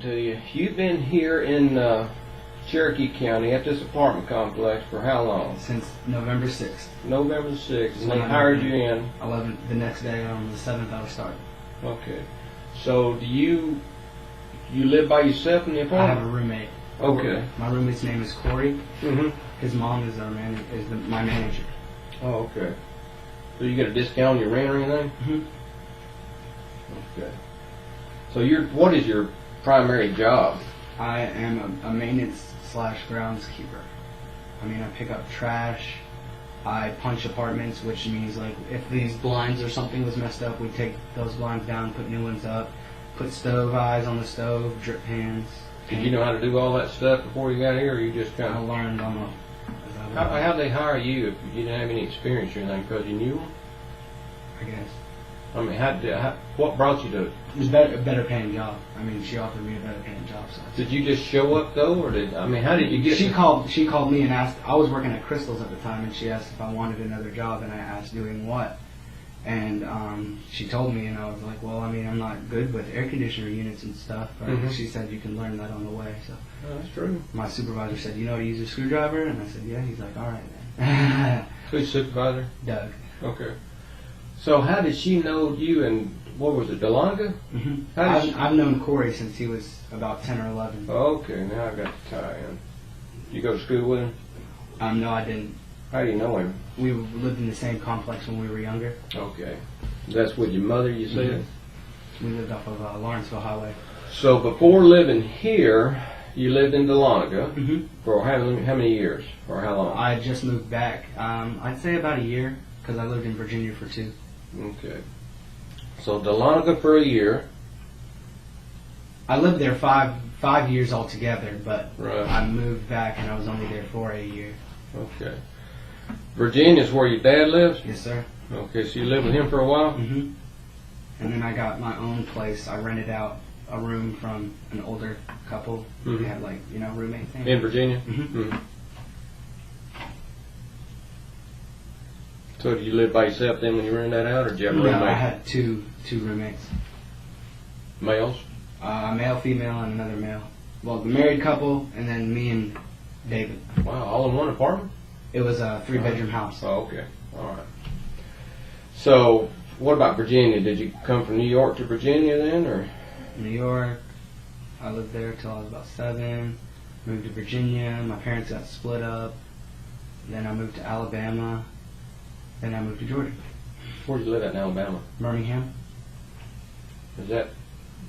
To you. You've been here in Cherokee County at this apartment complex for how long? Since November 6th. November 6th. And they hired you in? 11th. The next day on the 7th I was starting. Okay. So do you live by yourself in the apartment? I have a roommate. Okay. My roommate's name is Corey. Mm-hmm. His mom is my manager. Oh, okay. So you get a discount on your rent or anything? Mm-hmm. Okay. So what is your primary job? I am a maintenance / groundskeeper. I mean, I pick up trash. I punch apartments, which means like if these blinds or something was messed up, we take those blinds down, put new ones up, put stove eyes on the stove, drip pans. Did you know how to do all that stuff before you got here, or you just kind I of... learned on the... How'd they hire you if you didn't have any experience or anything? Because you knew them? I guess. I mean, what brought you to it? It was a better paying job. I mean, she offered me a better paying job. So Did you just show up though, or how did you get? She called me and asked. I was working at Crystal's at the time, and she asked if I wanted another job, and I asked doing what. And she told me, and I was like, well, I mean, I'm not good with air conditioner units and stuff. But she said you can learn that on the way. So that's true. My supervisor said, you know how to use a screwdriver, and I said, yeah. He's like, all right then. Who's supervisor? Doug. Okay. So how did she know you, and what was it, Delonga? Mm-hmm. I've known Corey since he was about 10 or 11. Okay, now I got the tie in. You go to school with him? No, I didn't. How do you know him? We lived in the same complex when we were younger. Okay. That's with your mother, you said? Mm-hmm. We lived off of Lawrenceville Highway. So before living here, you lived in Delonga for how many years, or how long? I just moved back. I'd say about a year, because I lived in Virginia for 2. Okay. So Delonga for a year. I lived there five years altogether, but right. I moved back and I was only there for a year. Okay. Virginia's where your dad lives? Yes, sir. Okay, so you lived with him for a while? Mm-hmm. And then I got my own place. I rented out a room from an older couple. They had roommate thing. In Virginia? Mm-hmm. So did you live by yourself then when you rented that out, or did you have a No, roommate? I had two roommates. Males? A male, female, and another male. Well, the married couple, and then me and David. Wow, all in one apartment? It was a 3-bedroom house. Oh, okay. All right. So, what about Virginia? Did you come from New York to Virginia then, or? New York. I lived there till I was about 7. Moved to Virginia. My parents got split up. Then I moved to Alabama. Then I moved to Georgia. Where did you live at in Alabama? Birmingham. Is that?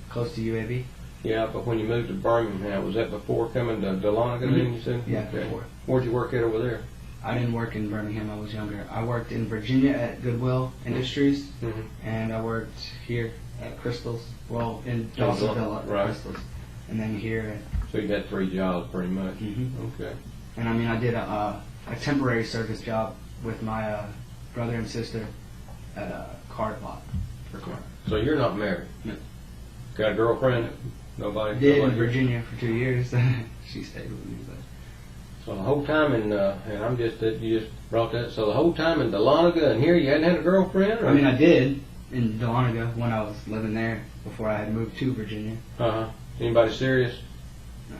Close to UAB. Yeah, but when you moved to Birmingham, was that before coming to Delonga then, you said? Yeah, okay. before. Where'd you work at over there? I didn't work in Birmingham. I was younger. I worked in Virginia at Goodwill Industries, and I worked here at Crystal's. Well, in Dawsonville at Crystal's, and then here. So you had 3 jobs pretty much. Okay. And I mean, I did a temporary service job with my brother and sister at a car lot for car. So you're not married? No. Got a girlfriend? Nobody? Did nobody in Virginia for 2 years. She stayed with me, but. So the whole time in, and you just brought that, so the whole time in Delonga and here you hadn't had a girlfriend? Or? I mean, I did in Delonga when I was living there before I had moved to Virginia. Anybody serious? No.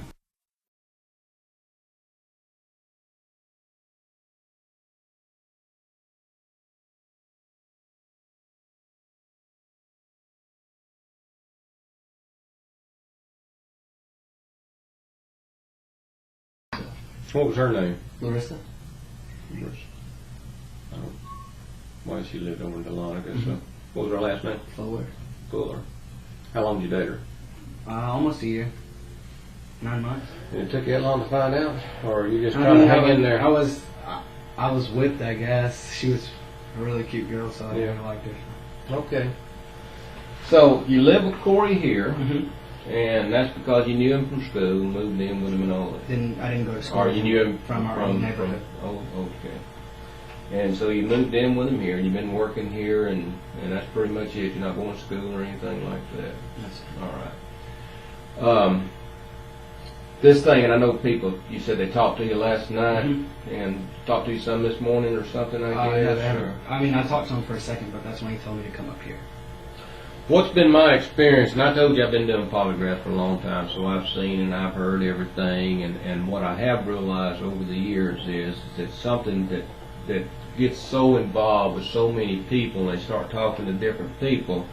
What was her name? Larissa. Why she lived over in Delonga, so. What was her last name? Fuller. Fuller. How long did you date her? Almost a year. 9 months. And it took you that long to find out? Or you just trying to hang in there? I was whipped, I guess. She was a really cute girl, so I really liked her. Okay. So you live with Corey here, and that's because you knew him from school, moved in with him and all that. I didn't go to school. Or you knew him from our own neighborhood. Oh, okay. And so you moved in with him here, and you've been working here, and that's pretty much it. You're not going to school or anything like that. Yes. All right. This thing, and I know people, you said they talked to you last night, and talked to you some this morning or something like that? I mean, I talked to him for a second, but that's when he told me to come up here. What's been my experience, and I told you I've been doing polygraphs for a long time, so I've seen and I've heard everything, and what I have realized over the years is that something that gets so involved with so many people and they start talking to different people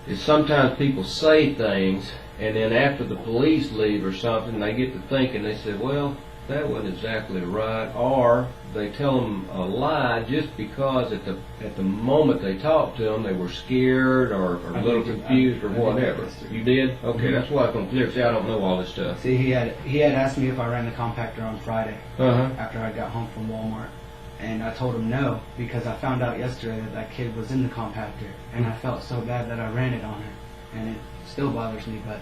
is sometimes people say things, and then after the police leave or something, they get to thinking, they say, well, that wasn't exactly right, or they tell them a lie just because at the moment they talked to them they were scared or a little confused or whatever. You did? Okay, that's why I'm clear. See, I don't know all this stuff. See, he had asked me if I ran the compactor on Friday after I got home from Walmart, and I told him no because I found out yesterday that kid was in the compactor, and I felt so bad that I ran it on her, and it still bothers me, but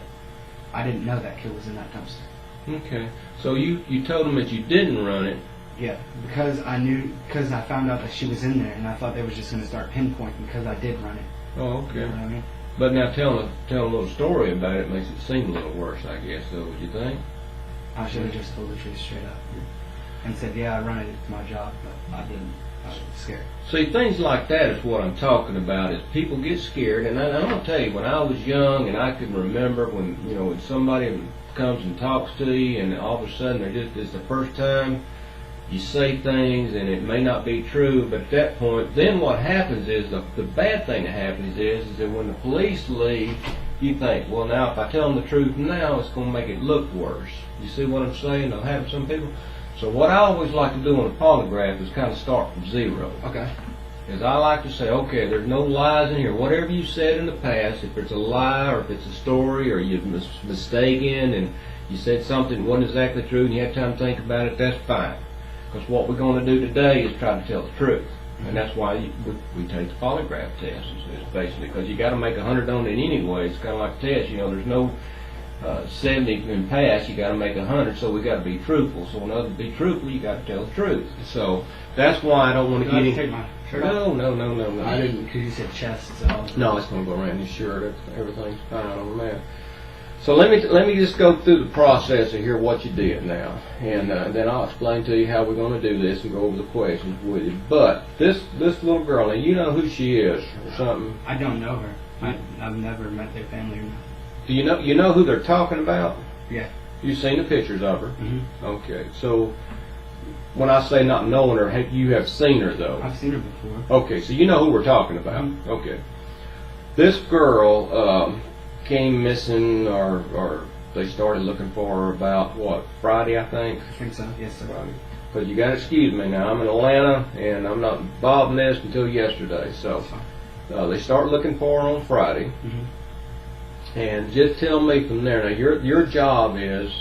I didn't know that kid was in that dumpster. Okay, so you told them that you didn't run it. Yeah, because I found out that she was in there, and I thought they was just going to start pinpointing because I did run it. Oh, okay. You know what I mean? But now tell a little story about it makes it seem a little worse, I guess, though, would you think? I should have just told the truth straight up and said, yeah, I run it, it's my job, but I didn't. I was scared. See, things like that is what I'm talking about, is people get scared, and I'm going to tell you, when I was young and I can remember when somebody comes and talks to you and all of a sudden it's the first time you say things and it may not be true, but at that point, then what happens is, the bad thing that happens is that when the police leave, you think, well, now if I tell them the truth now, it's going to make it look worse. You see what I'm saying? They'll have some people. So what I always like to do on a polygraph is kind of start from zero. Okay. Because I like to say, okay, there's no lies in here. Whatever you said in the past, if it's a lie or if it's a story or you've mistaken and you said something that wasn't exactly true and you had time to think about it, that's fine. Because what we're going to do today is try to tell the truth. And that's why we take the polygraph test, is basically, because you got to make 100 on it anyway. It's kind of like a test. There's no 70 in pass, you got to make 100, so we got to be truthful. So in order to be truthful, you got to tell the truth. So that's why I don't want to get take my shirt off? No. I didn't, because you said chest, so. No, it's going to go around your shirt. Everything's fine on that. So let me just go through the process and hear what you did now, and then I'll explain to you how we're going to do this and go over the questions with you. But this little girl, now you know who she is or something? I don't know her. I've never met their family or nothing. Do you know who they're talking about? Yeah. You've seen the pictures of her? Mm-hmm. Okay, so when I say not knowing her, you have seen her though? I've seen her before. Okay, so you know who we're talking about. Mm-hmm. Okay. This girl came missing, or they started looking for her about, what, Friday, I think? I think so, yes sir. Friday. But you got to excuse me now, I'm in Atlanta, and I'm not involved in this until yesterday. So they start looking for her on Friday. Mm-hmm. And just tell me from there. Now, your job is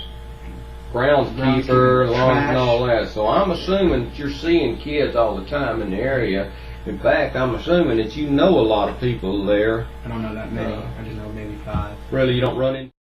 groundskeeper, lawn and all that. So I'm assuming that you're seeing kids all the time in the area. In fact, I'm assuming that you know a lot of people there. I don't know that many. I just know maybe 5. Really, you don't run in?